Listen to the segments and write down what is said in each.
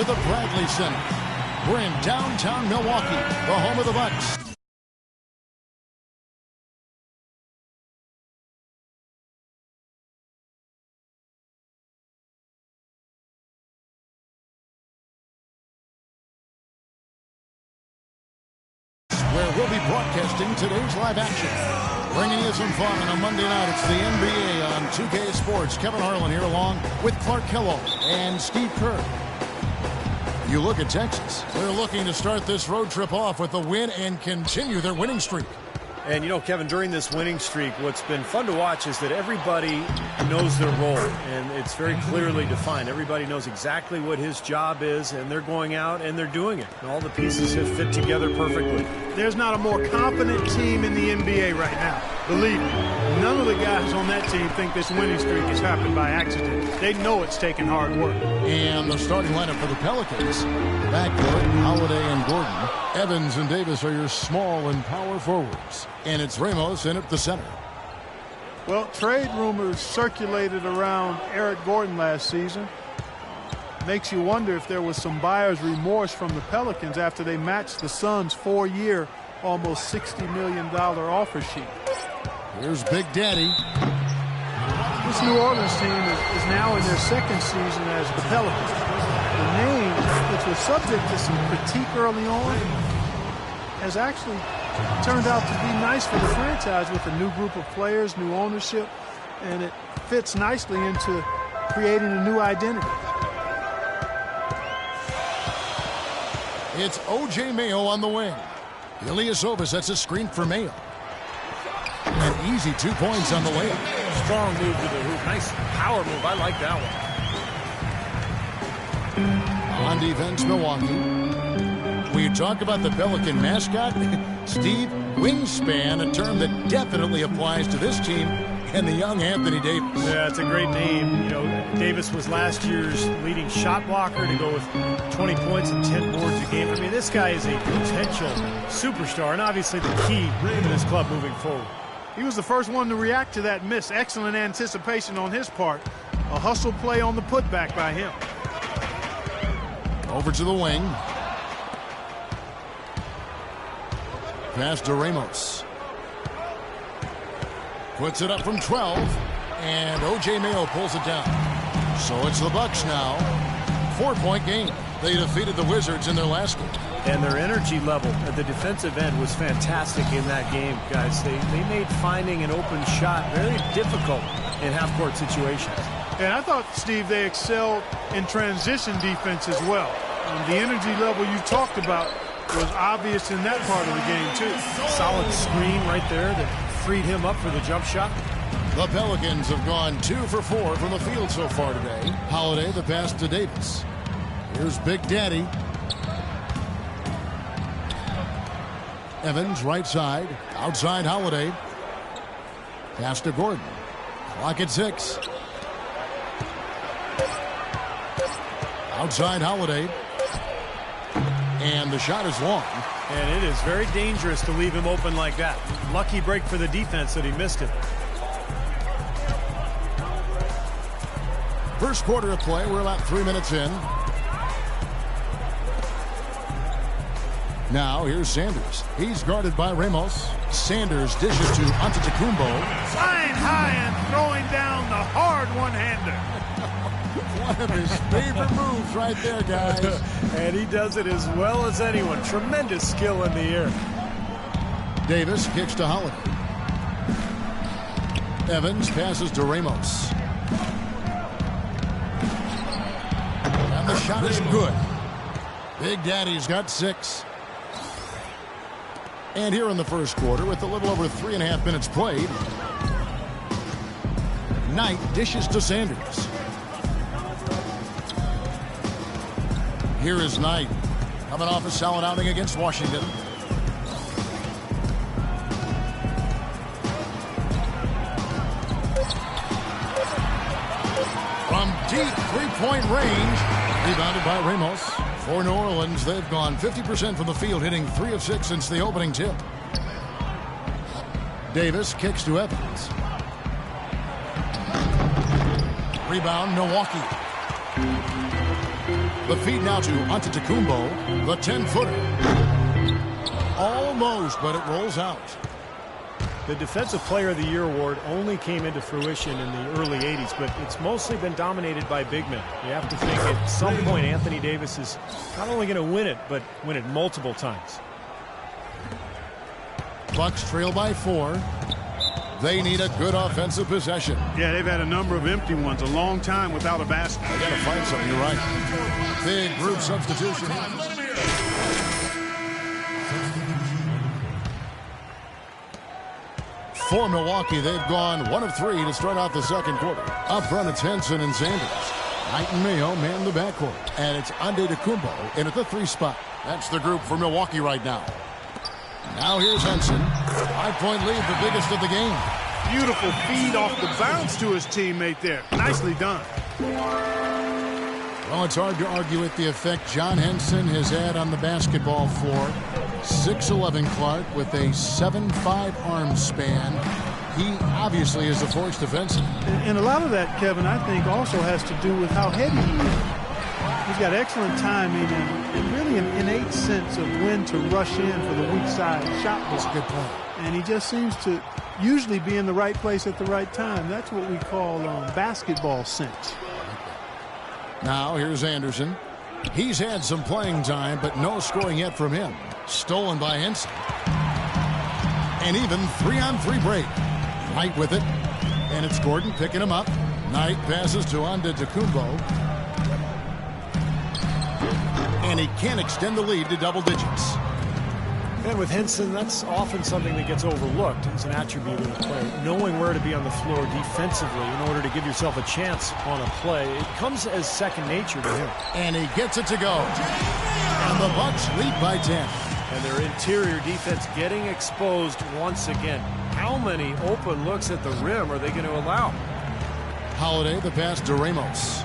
the Bradley Center. We're in downtown Milwaukee, the home of the Bucks. Where we'll be broadcasting today's live action. Bringing you some fun on a Monday night. It's the NBA on 2K Sports. Kevin Harlan here along with Clark Kellogg and Steve Kerr. You look at Texas. They're looking to start this road trip off with a win and continue their winning streak. And, you know, Kevin, during this winning streak, what's been fun to watch is that everybody knows their role, and it's very clearly defined. Everybody knows exactly what his job is, and they're going out and they're doing it. And all the pieces have fit together perfectly. There's not a more competent team in the NBA right now. Believe me, none of the guys on that team think this winning streak has happened by accident. They know it's taken hard work. And the starting lineup for the Pelicans. Backcourt, Holiday and Gordon. Evans and Davis are your small and power forwards. And it's Ramos in at the center. Well, trade rumors circulated around Eric Gordon last season. Makes you wonder if there was some buyer's remorse from the Pelicans after they matched the Suns' 4-year, almost $60 million offer sheet. Here's Big Daddy. This New Orleans team is now in their second season as the Pelicans. The name, which was subject to some critique early on, has actually turned out to be nice for the franchise with a new group of players, new ownership, and it fits nicely into creating a new identity. It's O.J. Mayo on the wing. Ilyasova sets a screen for Mayo. An easy 2 points on the layup. Strong move to the hoop. Nice power move. I like that one. On defense, Milwaukee. We talk about the Pelican mascot. Steve, wingspan, a term that definitely applies to this team and the young Anthony Davis. Yeah, it's a great name. You know, Davis was last year's leading shot blocker to go with 20 points and 10 boards a game. I mean, this guy is a potential superstar and obviously the key to this club moving forward. He was the first one to react to that miss. Excellent anticipation on his part. A hustle play on the putback by him. Over to the wing. Pass to Ramos. Puts it up from 12. And O.J. Mayo pulls it down. So it's the Bucks now. 4-point game. They defeated the Wizards in their last game. And their energy level at the defensive end was fantastic in that game, guys. They made finding an open shot very difficult in half-court situations. And I thought, Steve, they excelled in transition defense as well. And the energy level you talked about was obvious in that part of the game, too. Solid screen right there that freed him up for the jump shot. The Pelicans have gone 2 for 4 from the field so far today. Holiday, the pass to Davis. Here's Big Daddy. Evans, right side. Outside, Holiday. Pass to Gordon. Clock at 6. Outside, Holiday. And the shot is long. And it is very dangerous to leave him open like that. Lucky break for the defense that he missed it. First quarter of play. We're about 3 minutes in. Now, here's Sanders. He's guarded by Ramos. Sanders dishes to Antetokounmpo. Flying high and throwing down the hard one-hander. One of his favorite moves right there, guys. And he does it as well as anyone. Tremendous skill in the air. Davis kicks to Holiday. Evans passes to Ramos. And the shot is good. Big Daddy's got 6. And here in the first quarter, with a little over 3.5 minutes played, Knight dishes to Sanders. Here is Knight, coming off a solid outing against Washington. From deep three-point range, rebounded by Ramos. For New Orleans, they've gone 50% from the field, hitting 3 of 6 since the opening tip. Davis kicks to Evans. Rebound, Milwaukee. The feed now to Antetokounmpo, the 10-footer. Almost, but it rolls out. The Defensive Player of the Year award only came into fruition in the early 80s, but it's mostly been dominated by big men. You have to think at some point Anthony Davis is not only going to win it, but win it multiple times. Bucks trail by 4. They need a good offensive possession. Yeah, they've had a number of empty ones, a long time without a basket. They got to find something, you're right. Big group substitution. For Milwaukee, they've gone 1 of 3 to start out the second quarter. Up front, it's Henson and Sanders. Knight and Mayo man the backcourt. And it's Antetokounmpo in at the 3 spot. That's the group for Milwaukee right now. Now here's Henson. 5-point lead, the biggest of the game. Beautiful feed off the bounce to his teammate there. Nicely done. Well, it's hard to argue with the effect John Henson has had on the basketball floor. 6'11" Clark with a 7'5" arm span. He obviously is a force defensive. And a lot of that, Kevin, I think also has to do with how heady he is. He's got excellent timing and really an innate sense of when to rush in for the weak side shot block. That's a good point. And he just seems to usually be in the right place at the right time. That's what we call basketball sense. Now here's Anderson. He's had some playing time, but no scoring yet from him. Stolen by Henson. And even 3-on-3 break. Knight with it. And it's Gordon picking him up. Knight passes to Antetokounmpo. And he can't extend the lead to double digits. And with Henson, that's often something that gets overlooked as an attribute of the player. Knowing where to be on the floor defensively in order to give yourself a chance on a play, it comes as second nature to him. And he gets it to go. And the Bucks lead by 10. And their interior defense getting exposed once again. How many open looks at the rim are they going to allow? Holiday, the pass to Ramos.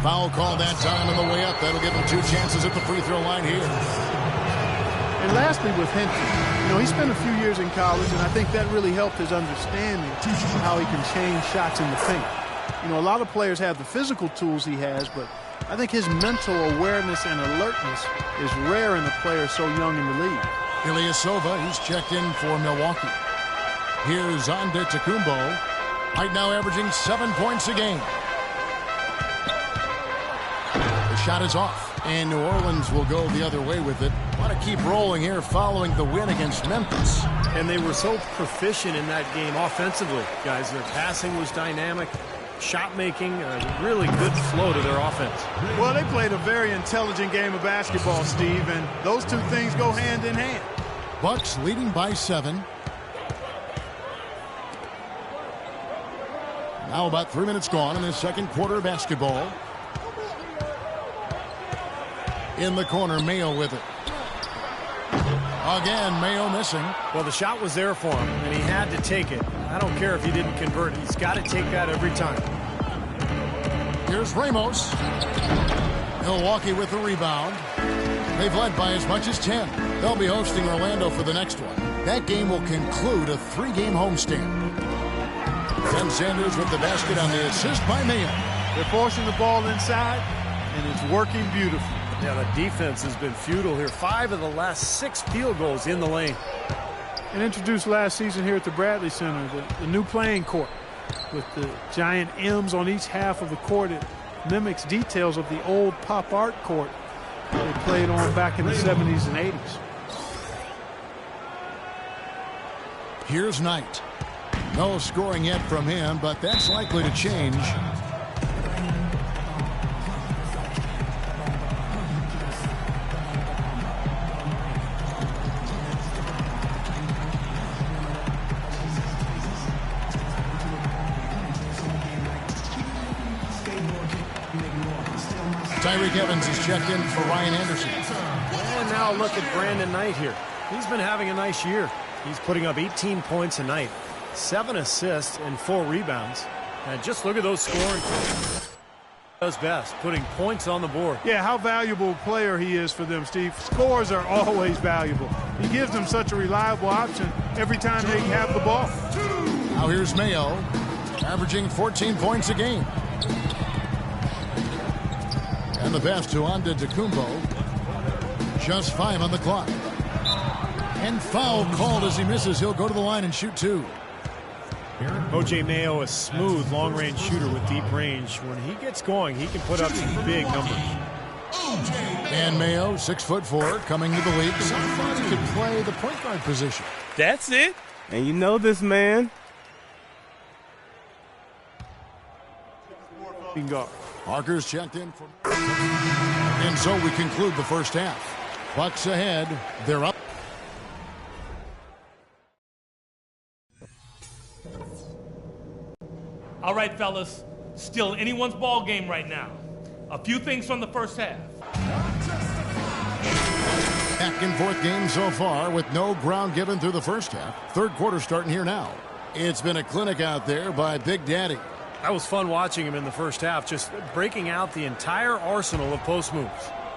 Foul call that time on the way up. That'll give him 2 chances at the free throw line here. And lastly with Henson, he spent a few years in college, and I think that really helped his understanding of how he can change shots in the paint. A lot of players have the physical tools he has, but I think his mental awareness and alertness is rare in a player so young in the league. Ilyasova, he's checked in for Milwaukee. Here's Antetokounmpo, right now averaging 7 points a game. The shot is off, and New Orleans will go the other way with it. Want to keep rolling here following the win against Memphis. And they were so proficient in that game offensively, guys. Their passing was dynamic. Shot making, a really good flow to their offense. Well, they played a very intelligent game of basketball, Steve, and those two things go hand in hand. Bucks leading by 7. Now about 3 minutes gone in the second quarter of basketball. In the corner, Mayo with it. Again, Mayo missing. Well, the shot was there for him, and he had to take it. I don't care if he didn't convert. He's got to take that every time. Here's Ramos. Milwaukee with the rebound. They've led by as much as 10. They'll be hosting Orlando for the next one. That game will conclude a 3-game homestand. Ken Sanders with the basket on the assist by Mayo. They're forcing the ball inside, and it's working beautifully. Yeah, the defense has been futile here. 5 of the last 6 field goals in the lane. And introduced last season here at the Bradley Center, the new playing court with the giant M's on each half of the court. It mimics details of the old pop art court they played on back in the 70s and 80s. Here's Knight. No scoring yet from him, but that's likely to change. Tyreke Evans is checked in for Ryan Anderson. And now look at Brandon Knight here. He's been having a nice year. He's putting up 18 points a night, 7 assists and 4 rebounds. And just look at those scoring. Does best, putting points on the board. Yeah, how valuable a player he is for them, Steve. Scores are always valuable. He gives them such a reliable option every time they have the ball. Now here's Mayo. averaging 14 points a game. And the pass to Antetokounmpo. Just 5 on the clock. And foul called as he misses. He'll go to the line and shoot 2. O.J. Mayo, a smooth long-range shooter with deep range. When he gets going, he can put up some big numbers. And Mayo, 6'4", coming to the league. Sometimes he could play the point guard position. That's it. And you know this man. Parker's checked in. And so we conclude the first half. Bucks ahead. They're up. All right, fellas. Still anyone's ball game right now. A few things from the first half. Back and forth game so far with no ground given through the first half. Third quarter starting here now. It's been a clinic out there by Big Daddy. That was fun watching him in the first half, just breaking out the entire arsenal of post moves.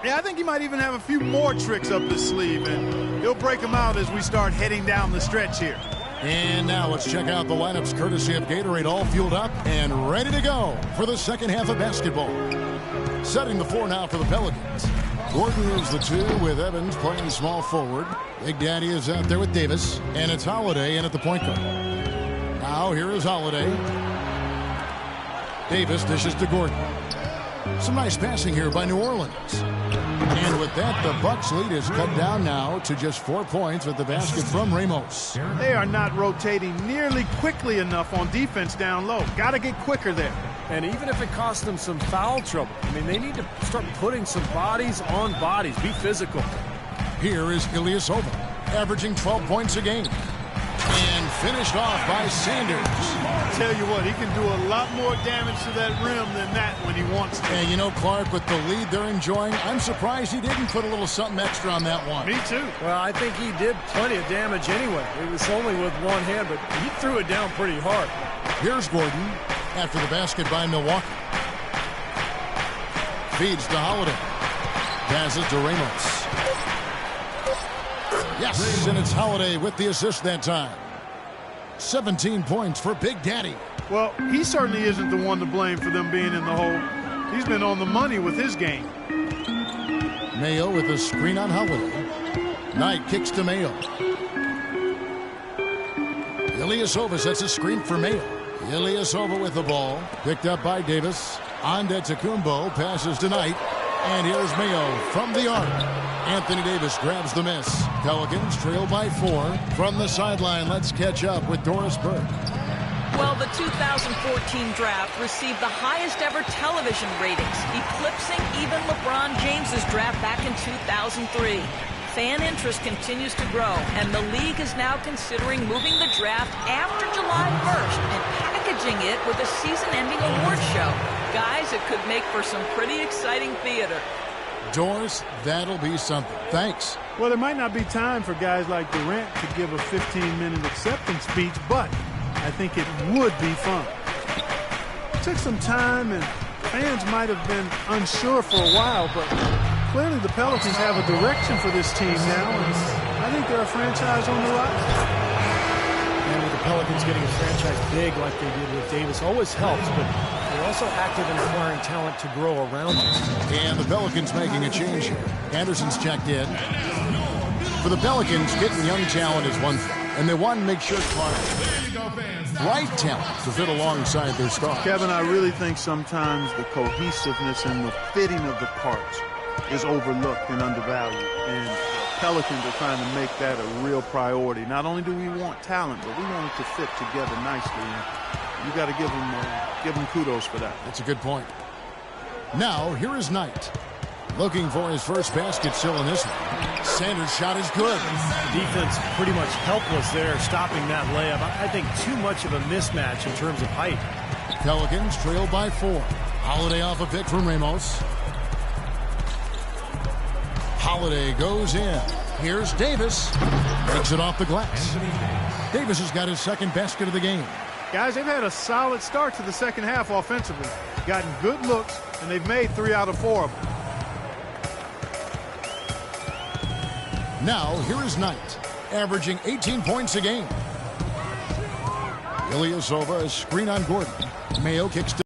Yeah, I think he might even have a few more tricks up his sleeve, and he'll break them out as we start heading down the stretch here. And now let's check out the lineups courtesy of Gatorade, all fueled up and ready to go for the second half of basketball. Setting the floor now for the Pelicans. Gordon is the 2 with Evans playing small forward. Big Daddy is out there with Davis, and it's Holiday in at the point guard. Now here is Holiday. Davis dishes to Gordon. Some nice passing here by New Orleans. And with that, the Bucks lead is cut down now to just 4 points with the basket from Ramos. They are not rotating nearly quickly enough on defense down low. Got to get quicker there. And even if it costs them some foul trouble, I mean, they need to start putting some bodies on bodies. Be physical. Here is Ilyasova, averaging 12 points a game. And finished off by Sanders. Tell you what, he can do a lot more damage to that rim than that when he wants to. And you know, Clark, with the lead they're enjoying, I'm surprised he didn't put a little something extra on that one. Me too. Well, I think he did plenty of damage anyway. It was only with one hand, but he threw it down pretty hard. Here's Gordon after the basket by Milwaukee. Feeds to Holiday. Passes to Ramos. Yes, and it's Holiday with the assist that time. 17 points for Big Daddy. Well, he certainly isn't the one to blame for them being in the hole. He's been on the money with his game. Mayo with a screen on Holiday. Knight kicks to Mayo. Ilyasova sets a screen for Mayo. Ilyasova with the ball. Picked up by Davis. Antetokounmpo passes to Knight. And here's Mayo from the arc. Anthony Davis grabs the miss. Pelicans trail by 4. From the sideline, let's catch up with Doris Burke. Well, the 2014 draft received the highest ever television ratings, eclipsing even LeBron James's draft back in 2003. Fan interest continues to grow, and the league is now considering moving the draft after July 1st and packaging it with a season-ending award show. Guys, it could make for some pretty exciting theater. Doris, that'll be something. Thanks. Well, there might not be time for guys like Durant to give a 15-minute acceptance speech, but I think it would be fun. It took some time, and fans might have been unsure for a while, but clearly the Pelicans have a direction for this team now, and I think they're a franchise on the rise. And with the Pelicans getting a franchise big like they did with Davis always helps, but they're also active in acquiring talent to grow around them. And the Pelicans making a change here. Anderson's checked in. For the Pelicans, getting young talent is one thing, and they want to make sure right talent to fit alongside their stars. Kevin, I really think sometimes the cohesiveness and the fitting of the parts is overlooked and undervalued. And Pelicans are trying to make that a real priority. Not only do we want talent, but we want it to fit together nicely. And you got to give them kudos for that. That's a good point. Now, here is Knight. Looking for his first basket still in this one. Sanders' shot is good. Defense pretty much helpless there, stopping that layup. I think too much of a mismatch in terms of height. Pelicans trail by 4. Holiday off a pick from Ramos. Holiday goes in. Here's Davis. Makes it off the glass. Davis has got his second basket of the game. Guys, they've had a solid start to the second half offensively. Gotten good looks, and they've made 3 out of 4 of them. Now, here is Knight, averaging 18 points a game. Ilyasova, a screen on Gordon. Mayo kicks to